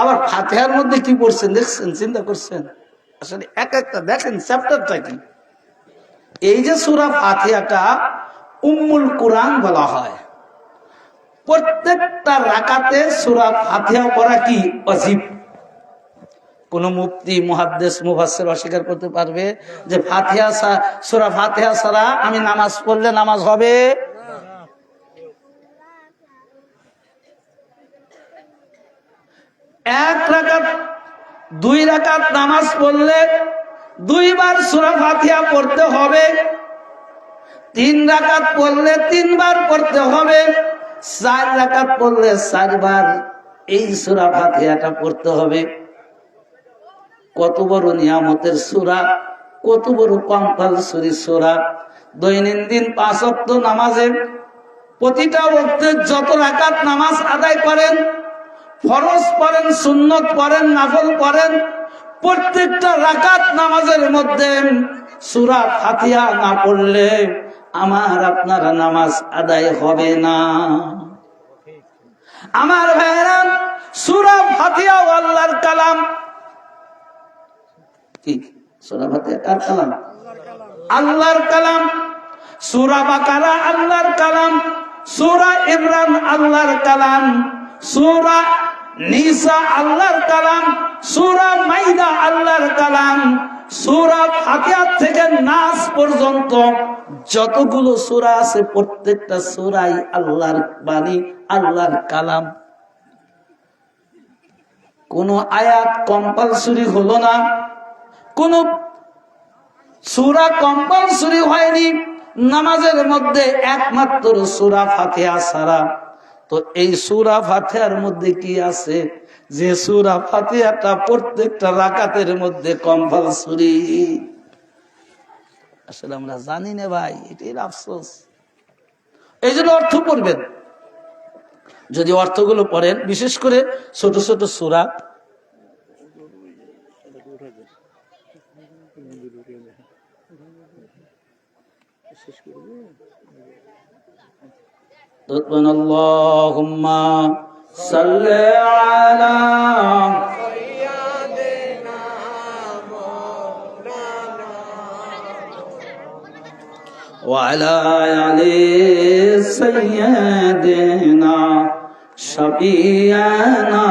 আবার ফাতিহার মধ্যে কি পড়ছেন দেখছেন, চিন্তা করছেন? আসলে এক একটা দেখেন চ্যাপ্টারটা কি। এই যে সূরা ফাতিহাটা উম্মুল কুরআন বলা হয়। প্রত্যেকটা রাকাতে সূরা ফাতিহা পড়া কি ওয়াজিব। কোন মুফতি, মুহাদ্দিস, মুফাসসির অস্বীকার করতে পারবে যে ফাতিহা, সূরা ফাতিহা ছাড়া আমি নামাজ পড়লে নামাজ হবে? এক রাকাত, 2 রাকাত নামাজ পড়লে 2 বার সূরা ফাতিহা পড়তে হবে, 3 রাকাত পড়লে 3 বার পড়তে হবে, 4 রাকাত পড়লে 4 বার এই সূরা ফাতিহাটা পড়তে হবে। কত বড় নিয়ামতের সূরা, কত বড় কম্পালসরি সূরা। দৈনন্দিন 5 ওয়াক্ত নামাজে প্রতিটা ওয়াক্তে যত রাকাত নামাজ আদায় করেন, ফরজ পড়েন, সুন্নত পড়েন, নফল পড়েন, প্রত্যেকটা রাকাত নামাজের মধ্যে সূরা ফাতিহা না পড়লে আমার আপনার নামাজ আদায় হবে না। আমার ভাইরা, সূরা ফাতিহা আল্লাহর কালাম। কি সূরা ফাতিহা কার কালাম? আল্লাহর কালাম। সূরা বাকারা আল্লাহর কালাম, সূরা ইমরান আল্লাহর কালাম, সূরা নিসা আল্লাহর কালাম, সূরা মাইদা আল্লাহর কালাম। সূরা ফাতিহা থেকে নাস পর্যন্ত যতগুলো সূরা আছে প্রত্যেকটা সূরাই আল্লাহর বাণী, আল্লাহর কালাম। কোন আয়াত কম্পালসরি হলো না, কোন সূরা কম্পালসরি হয়নি নামাজের মধ্যে, একমাত্র সূরা ফাতিহা ছাড়া। তো এই সূরা ফাতিহার মধ্যে কি আছে? যে সূরা ফাতিহাটা প্রত্যেকটা রাকাতের মধ্যে কম্পালসরি। আসলে আমরা জানি না ভাই, এটাই আফসোস। এই জন্য অর্থ পড়বেন। যদি অর্থগুলো পড়েন, বিশেষ করে ছোট ছোট সূরা, আল্লাহুম্মা সাল্লি আলা সাইয়্যিদিনা মাওলানা ওয়া আলা আলি সাইয়্যিদিনা শাফিয়ানা।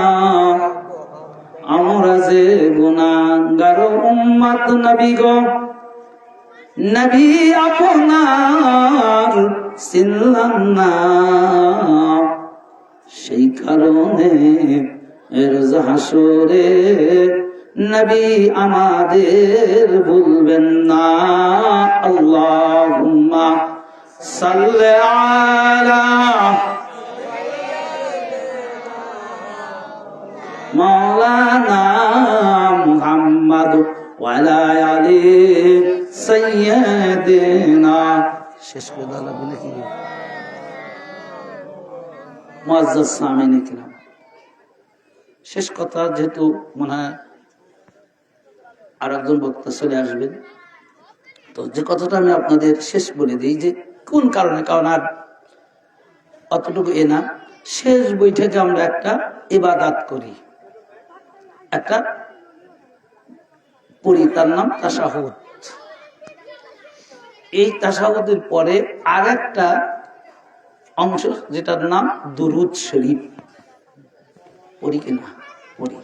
আমরা যে গুনাহগার উম্মত নবী গো, নবী আপনার চিনলাম না, সেই কারণে রোজ হাসরে নবী আমাদের ভুলবেন না। আল্লাহুম্মা সাল্লি আলা মাওলানা মুহাম্মদ ওয়া আলা আলি সাইয়্যিদিনা। শেষ করে দেওয়া লাগবে নাকি? মুআজ্জাজ সামিন কিরাম, শেষ কথা, যেহেতু মনে হয় আর একজন বক্তা চলে আসবেন, তো যে কথাটা আমি আপনাদের শেষ বলে দিই, যে কোন কারণে, কারণ আর অতটুকু না, শেষ বৈঠকে আমরা একটা ইবাদত করি, একটা পড়ি, তার নাম তাশাহুদ। এই তাশাহুদের পরে আর একটা অংশ যেটার নাম দুরুদ শরীফ পড়ি কিনা? পড়ি।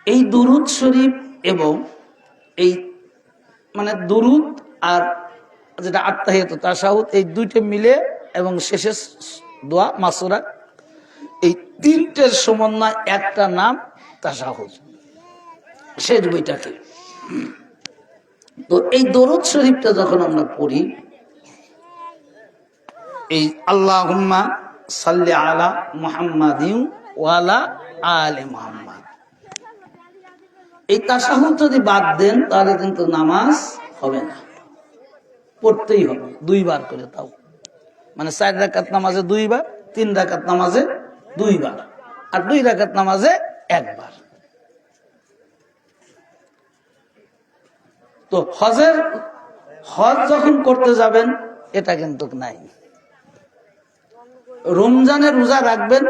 এই দুরুদ শরীফ এবং এই মানে দুরুদ আর যেটা আত্তাহিয়াত তাশাহুদ, এই দুইটা মিলে এবং শেষের দোয়া মাসুরা, এই তিনটের সমন্বয় একটা নাম তাশাহুদ, শেষ বইটাকে। তো এই দরুদ শরীফটা যখন আমরা পড়ি, এই আল্লাহুম্মা সাল্লি আলা মুহাম্মাদিন ওয়া আলা আলি মুহাম্মাদ, এই তাশাহুদ যদি বাদ দেন তাহলে কিন্তু নামাজ হবে না, পড়তেই হবে 2 বার করে। তাও মানে 4 রাকাত নামাজে 2 বার, 3 রাকাত নামাজে 2 বার, আর 2 রাকাত নামাজে 1 বার। তো হজ যখন করতে যাবেন এটা কিন্তু নাই। রমজানে রোজা রাখবেন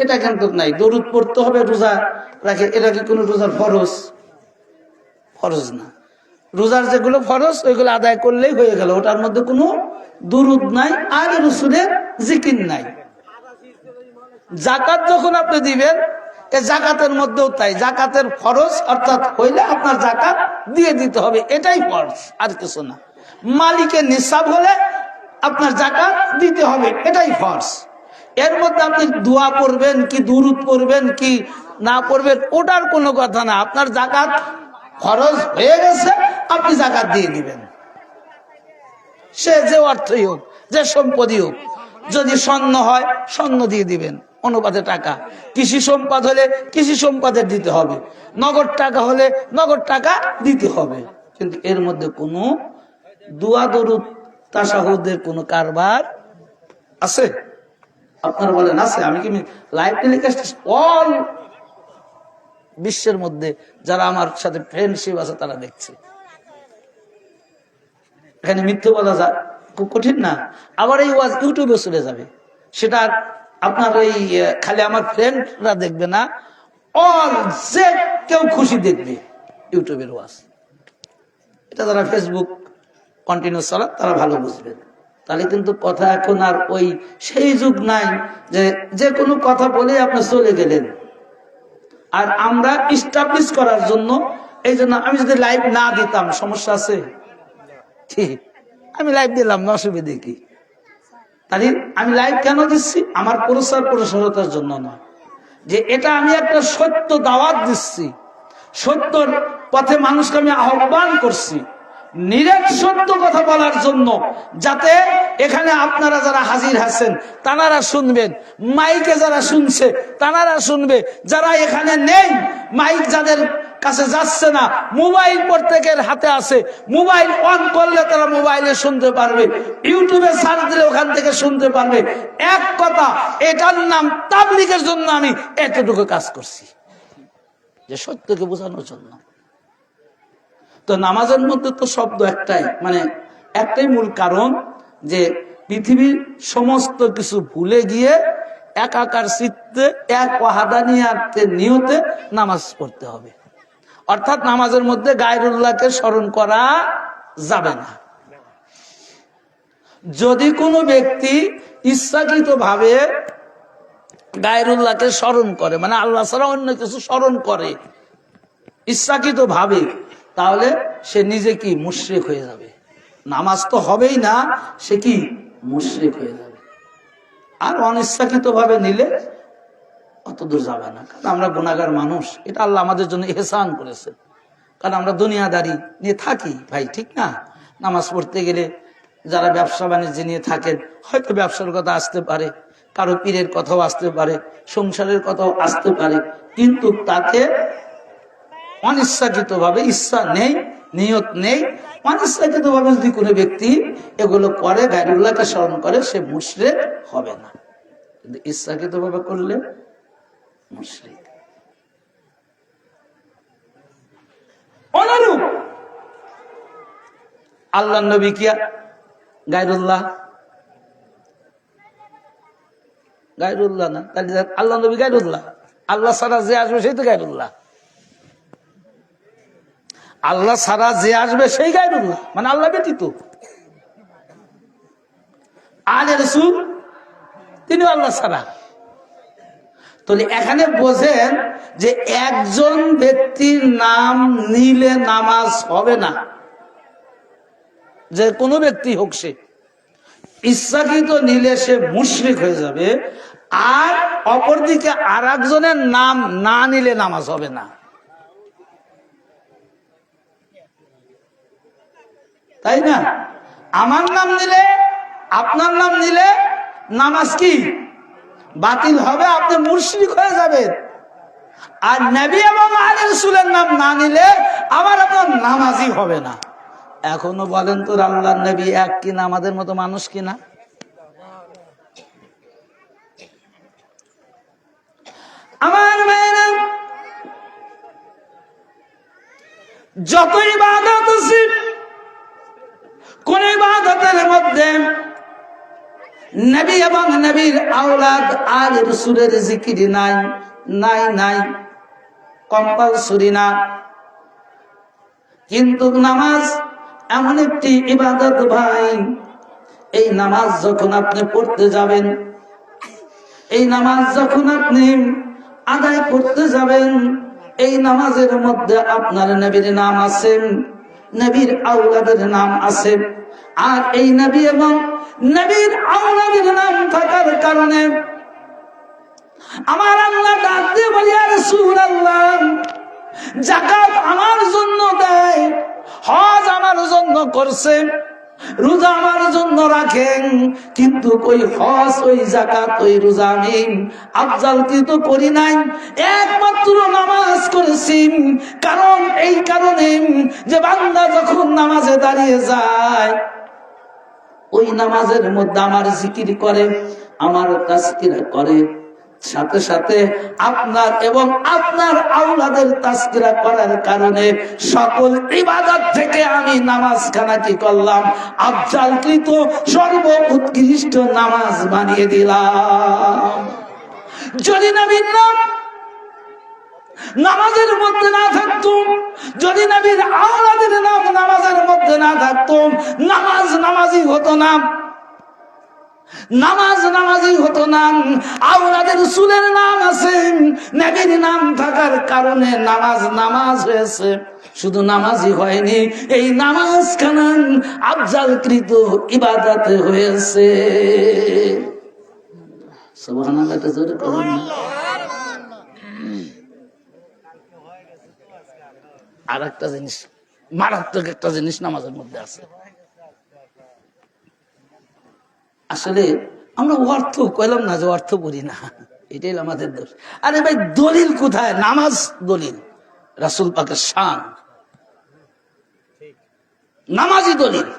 এটা কিন্তু নাই। দরুদ পড়তে হবে, রোজা রাখে, এটা কি কোনো রোজার ফরজ? ফরজ না। রোজার যেগুলো ফরজ ওইগুলো আদায় করলেই হয়ে গেল, ওটার মধ্যে কোনো দুরুদ নাই আর রাসূলের জিকির নাই। যাকাত যখন আপনি দিবেন, এই যাকাতের মধ্যেও তাই, যাকাতের ফরজ অর্থাৎ হইলে আপনার যাকাত দিয়ে দিতে হবে, এটাই ফরজ, আর কিছু না। মালিকের নিসাব হলে আপনার যাকাত দিতে হবে, এটাই ফরজ। এর মধ্যে আপনি দোয়া পড়বেন কি দুরুদ পড়বেন কি না পড়বেন ওটার কোনো কথা না, আপনার যাকাত খরচ হয়ে গেছে, আপনি জাকাত দিয়ে দিবেন। সে যে অর্থই হোক, যে সম্পদই হোক, যদি স্বর্ণ হয় স্বর্ণ দিয়ে দিবেন অনুপাতে টাকা, কৃষি সম্পদ হলে কৃষি সম্পদের দিতে হবে, নগদ টাকা হলে নগদ টাকা দিতে হবে। কিন্তু এর মধ্যে কোনো দুয়া দরুদ তাশাহুদের কোনো কারবার আছে? আপনারা বলেন আছে? আমি কি লাইভ টেলিকাস্ট অল বিশ্বের মধ্যে যারা আমার সাথে ফ্রেন্ডশিপ আছে তারা দেখছে। এখানে মিথ্যে বলা যায় খুব কঠিন না। আবার এই ওয়াজ ইউটিউবে চলে যাবে, সেটা আপনার এই খালি আমার ফ্রেন্ডরা দেখবে না, অল যে কেউ খুশি দেখবে ইউটিউবের ওয়াজ। এটা যারা ফেসবুক কন্টিনিউ চালান তারা ভালো বুঝবেন। তাহলে কিন্তু কথা এখন আর ওই সেই যুগ নাই যে যে কোনো কথা বলে আপনি চলে গেলেন। আর আমরা ইস্টাবলিশ করার জন্য, এই জন্য আমি যদি লাইভ না দিতাম সমস্যা আছে? ঠিক, আমি লাইভ দিলাম না, অসুবিধে কি? তাহলে আমি লাইভ কেন দিচ্ছি? আমার প্রচার প্রসারতার জন্য না, যে এটা আমি একটা সত্য দাওয়াত দিচ্ছি, সত্যর পথে মানুষকে আমি আহ্বান করছি, নিরেট সত্য কথা বলার জন্য, যাতে এখানে আপনারা যারা হাজির আছেন তানারা শুনবেন, মাইকে যারা শুনছে তানারা শুনবে, যারা এখানে নেই, মাইক যাদের কাছে যাচ্ছে না, মোবাইল প্রত্যেকের হাতে আছে, মোবাইল অন করলে তারা মোবাইলে শুনতে পারবে, ইউটিউবে সার্চ দিলে ওখান থেকে শুনতে পারবে। এক কথা, এটার নাম তাবলীগের জন্য আমি এতটুকু কাজ করছি, যে সত্যকে বোঝানোর জন্য। তো নামাজের মধ্যে তো শব্দ একটাই, মানে একটাই মূল কারণ, যে পৃথিবীর সমস্ত কিছু ভুলে গিয়ে একাকার চিত্তে এক ওয়াহাদানিয়াতের নিয়তে নামাজ পড়তে হবে। অর্থাৎ নামাজের মধ্যে গায়রুল্লাহকে স্মরণ করা যাবে না। যদি কোনো ব্যক্তি ইচ্ছাকৃত ভাবে গায়রুল্লাহকে স্মরণ করে, মানে আল্লাহ ছাড়া অন্য কিছু স্মরণ করে ইচ্ছাকৃত ভাবে, তাহলে সে নিজে কি মুশরিক হয়ে যাবে। নামাজ তো হবেই না, সে কি মুশরিক হয়ে যাবে। আর অনিচ্ছাকৃত ভাবে নিলে অত দূর যাবে না, কারণ আমরা গুনাহগার মানুষ, এটা আল্লাহ আমাদের জন্য ইহসান করেছে। কারণ আমরা দুনিয়াদারি নিয়ে থাকি ভাই, ঠিক না? নামাজ পড়তে গেলে যারা ব্যবসা বাণিজ্য নিয়ে থাকেন, হয়তো ব্যবসার কথা আসতে পারে, কারো পীরের কথাও আসতে পারে, সংসারের কথাও আসতে পারে, কিন্তু তাতে অনিচ্ছাকৃত ভাবে, ইচ্ছা নেই, নিয়ত নেই, অনিচ্ছাকৃত ভাবে যদি কোনো ব্যক্তি এগুলো করে, গায়রুল্লাহকে স্মরণ করে, সে মুশরিক হবে না। কিন্তু ইচ্ছাকৃত ভাবে করলে মুশরিক। অনুরূপ আল্লাহ নবী কি গায়রুল্লাহ? গায়রুল্লাহ না, তাহলে আল্লাহ নবী গায়রুল্লাহ? আল্লাহ ছাড়া যে আসবে সেই তো গায়রুল্লাহ। আল্লাহ ছাড়া যে আসবে সেই গায়রুল্লাহ, মানে আল্লাহ ব্যতীত। আলে রাসূল তিনি আল্লাহ ছাড়া। তাহলে এখানে বোঝেন যে একজন ব্যক্তির নাম নিলে নামাজ হবে না, যে কোনো ব্যক্তি হোক, সে ইচ্ছাকৃত নিলে সে মুশরিক হয়ে যাবে। আর অপরদিকে আর একজনের নাম না নিলে নামাজ হবে না, তাই না? আমার নাম নিলে, আপনার নাম নিলে নামাজ কি বাতিল হবে, আপনি মুশরিক হয়ে যাবেন। আর নবী এবং আলে রাসূলের নাম না নিলে আমার আপনার নামাজই হবে না। এখনো বলেন তো আল্লাহর নবী এক কিনা, আমাদের মতো মানুষ কিনা? আমার মেয়েরা, যত ইবাদত আছে, কোন ইবাদতের মধ্যে নবী এবং নবীর আওলাদ আলে রাসূলের জিকির নাই, নাই নাই, কম্পালসরি না। কিন্তু নামাজ এমন একটি ইবাদত ভাই, এই নামাজ যখন আপনি পড়তে যাবেন, এই নামাজ যখন আপনি আদায় করতে যাবেন, এই নামাজের মধ্যে আপনার নবীর নাম আছে, নবীর আওলাদের নাম আছে। আর এই নবী এবং নবীর আওলাদের নাম থাকার কারণে আমার আল্লাহ ডাক দিয়ে বলি, ইয়া রাসূলুল্লাহ, যাকাত আমার জন্য দেয়, হজ আমার জন্য করছে, রোজা আমার জন্য রাখেন, কিন্তু ওই হজ, ওই যাকাত, ওই রোজা আমি আফজালকৃত করি নাই, একমাত্র নামাজ করেছি। কারণ এই কারণে যে বান্দা যখন নামাজে দাঁড়িয়ে যায়, ওই নামাজের মধ্যে আমার জিকির করে, আমার তাজকিরা করে, সাথে সাথে আপনার এবং আপনার আওলাদের তাজকিরা করার কারণে সকল ইবাদত থেকে আমি নামাজখানা কি করলাম, আফজালকৃত সর্ব উৎকৃষ্ট নামাজ বানিয়ে দিলাম। যদি নবীর নাম নামাজের মধ্যে না থাকতো, যদি নবীর আওলাদের নাম নামাজের মধ্যে না থাকতো, নামাজ নামাজি হতো না, নামাজ নামাজি হতো না। আওলাদের রাসূলের নাম আছে, নবীর নাম থাকার কারণে নামাজ নামাজ হয়েছে, শুধু নামাজি হয়নি, এই নামাজ খানান আফজালকৃত ইবাদত হয়েছে। সুবহানাল্লাহ, এটা জোরে করুন। আর একটা জিনিস, মারাত্মক একটা জিনিস নামাজের মধ্যে আছে। আসলে আমরা অর্থ কইলাম না যে অর্থ করি না, এটাই আমাদের দোষ। আরে ভাই, দলিল কোথায়? নামাজ দলিল, রাসূল পাকের শান, নামাজি দলিল।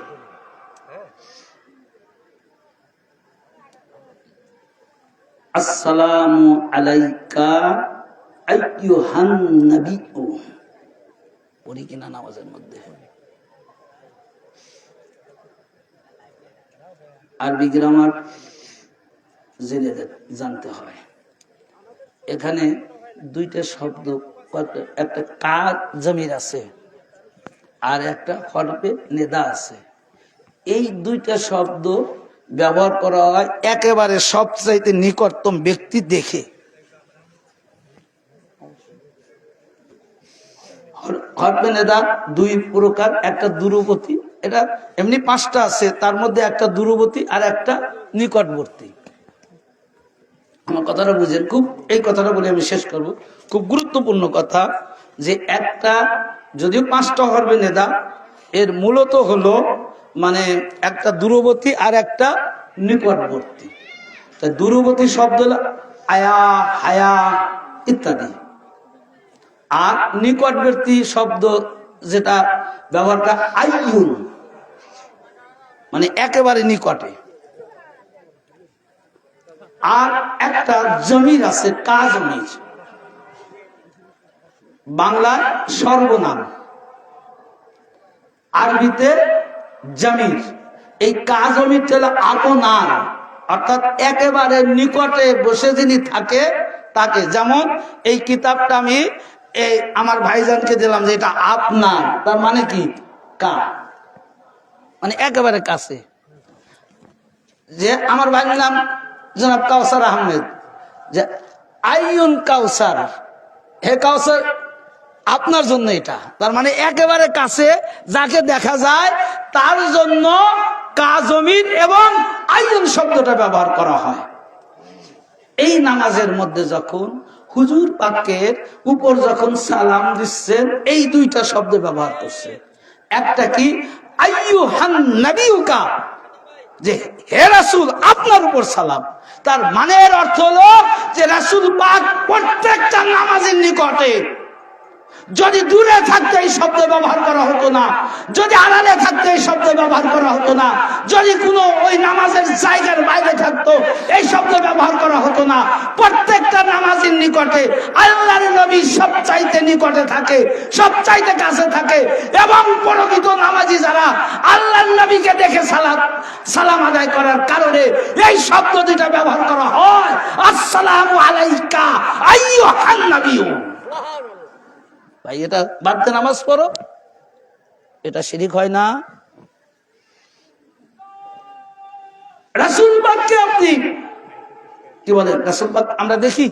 আসসালামু আলাইকা আইয়ুহান নাবিয়্যু, পড়ি কিনা নামাজের মধ্যে? আরবি গ্রামার জেনে জানতে হয়। এখানে দুইটা শব্দ, একটা কা জমির আছে আর একটা হরফে নেদা আছে। এই দুইটা শব্দ ব্যবহার করা হয় একেবারে সবচাইতে নিকটতম ব্যক্তি দেখে। হরফে নেদা দুই প্রকার, একটা দূরবর্তী, এটা এমনি পাঁচটা আছে, তার মধ্যে একটা দূরবর্তী আর একটা নিকটবর্তী। আমার কথাটা বুঝেন, খুব এই কথাটা বলে আমি শেষ করব, খুব গুরুত্বপূর্ণ কথা, যে একটা যদিও পাঁচটা হরফে নেদা, এর মূলত হলো মানে একটা দূরবর্তী আর একটা নিকটবর্তী। তাই দূরবর্তী শব্দ হলো আয়া, হায়া ইত্যাদি, আর নিকটবর্তী শব্দ যেটা ব্যবহার করা আইয়ুন, মানে একেবারে নিকটে। আর একটা জমির আছে, কা জমির, বাংলায় সর্বনাম, আরবিতে জমির। এই কা জমিরটা হলো আপনার, অর্থাৎ একেবারে নিকটে বসে যিনি থাকে তাকে। যেমন এই কিতাবটা আমি এই আমার ভাইজানকে দিলাম যে এটা আপনার, তার মানে কি? কা, মানে একেবারে কাছে। যে আমার ভাইয়ের নাম জনাব কাউসার আহমেদ, যে আইয়ুন কাউসার, হে কাউসার আপনার জন্য এটা, তার মানে একেবারে কাছে যাকে দেখা যায় তার জন্য কা জমির এবং আইয়ুন শব্দটা ব্যবহার করা হয়। এই নামাজের মধ্যে যখন হুজুর পাকের উপর যখন সালাম দিচ্ছেন, এই দুইটা শব্দ ব্যবহার করছে। একটা কি আইয়ুহান নাবিয়্যুকা, যে হে রাসূল আপনার উপর সালাম, তার মানে এর অর্থ হলো যে রাসূল পাক প্রত্যেকটা নামাজের নিকটে। যদি দূরে থাকতে এই শব্দ ব্যবহার করা হতো না, যদি আড়ালে থাকতে এই শব্দ ব্যবহার করা হতো না, যদি কোনো ওই নামাজের জায়গার বাইরে থাকতো এই শব্দ ব্যবহার করা হতো না। প্রত্যেকটা নামাজের নিকটে আল্লাহর নবী সবচাইতে নিকটে থাকে, সবচাইতে কাছে থাকে, এবং প্রকৃত নামাজি যারা আল্লাহর নবীকে দেখে সালাম আদায় করার কারণে এই শব্দ দুটো ব্যবহার করা হয়। আসসালামু আলাইকা আইয়ুহান নাবিয়্যু। ভাই, এটা বাদ দিয়ে নামাজ পড়ো, এটা শিরক হয় না? রাসূল পাককে আপনি কি বলেন? রাসূল পাক আমরা দেখি,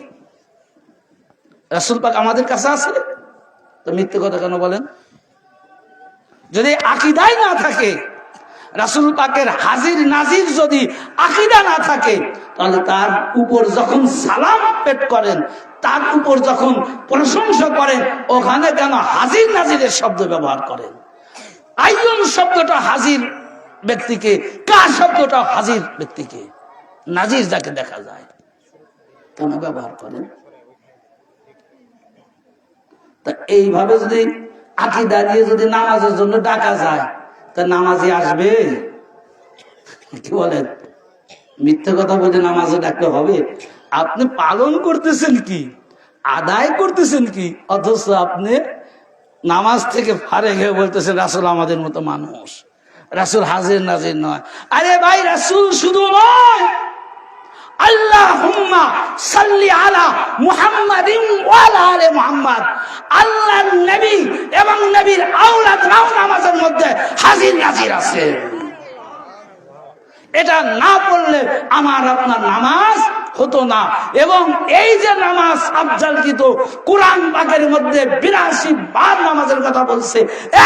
রাসূল পাক আমাদের কাছে আছে, তো মিথ্যে কথা কেন বলেন? যদি আকীদায় না থাকে, রাসূল পাকের হাজির নাজির যদি আকীদা না থাকে, তাহলে তার উপর যখন সালাম পেশ করেন তার উপর যখন প্রশংসা করেন ওখানে কেন হাজির নাজিরের শব্দ ব্যবহার করেন? আইয়ুন শব্দটা হাজির ব্যক্তিকে, কার শব্দটা হাজির ব্যক্তিকে, নাজির যাকে দেখা যায় কেন ব্যবহার করেন? তা এইভাবে যদি আকীদা নিয়ে যদি নামাজের জন্য ডাকা যায় তা নামাজি আসবে? কি বলেন? মিথ্যে কথা বলে নামাজে ডাকতে হবে? আপনি পালন করতেছেন কি, আদায় করতেছেন কি, অথচ আপনি নামাজ থেকে ফারেক হয়ে বলতেছেন রাসূল আমাদের মতো মানুষ, রাসূল হাজির নাজির নয়। আরে ভাই, রাসূল শুধু নয়, আল্লাহুম্মা সাল্লি আলা মুহাম্মাদিন ওয়া আলা আলি মুহাম্মাদ, আল্লাহর নবী এবং নবীর আওলাদরাও নামাজের মধ্যে হাজির নাজির আছে। এটা না পড়লে আমার আপনার নামাজ হতো না। এবং এই যে নামাজ আফজালকৃত কোরআন পাকের মধ্যে ৮২ বার নামাজের কথা বলছে,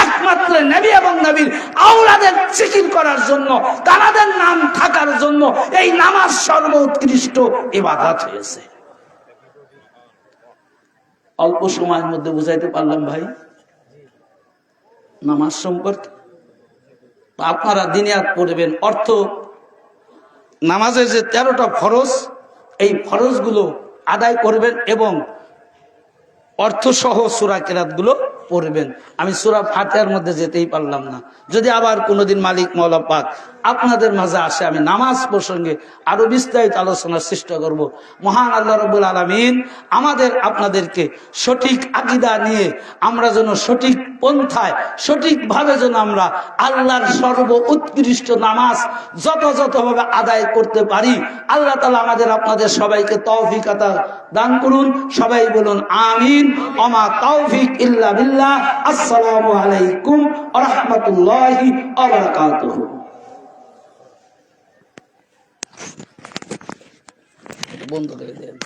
একমাত্র নবী এবং নবীর আওলাদের জিকির করার জন্য, তাদের নাম থাকার জন্য এই নামাজ সর্বোৎকৃষ্ট ইবাদত হয়েছে। অল্প সময়ের মধ্যে বুঝাইতে পারলাম ভাই নামাজ সম্পর্কে। আপনারা দিনিয়াত পড়বেন, অর্থ নামাজের যে ১৩টা ফরজ, এই ফরজগুলো আদায় করবেন এবং অর্থ সহ সূরা কিরাত গুলো পড়বেন। আমি সূরা ফাতিহার মধ্যে যেতেই পারলাম না, যদি আবার কোনোদিন মালিক মাওলা পাক আপনাদের মাঝে আসে আমি নামাজ প্রসঙ্গে আরো বিস্তারিত আলোচনার চেষ্টা করব। মহান আল্লাহ রাব্বুল আলামিন আমাদের আপনাদেরকে সঠিক আকীদা নিয়ে আমরা যেন সঠিক পন্থায় সঠিকভাবে যেন আমরা আল্লাহর সর্ব উৎকৃষ্ট নামাজ যথাযথভাবে আদায় করতে পারি। আল্লাহ তাআলা আমাদের আপনাদের সবাইকে তৌফিক আতা দান করুন। সবাই বলুন আমিন। ওমা তৌফিক ইল্লা বিল্লাহ। আসসালামু আলাইকুম ওয়া রাহমাতুল্লাহি ওয়া বারাকাতুহু। বন্ধ করে দেন।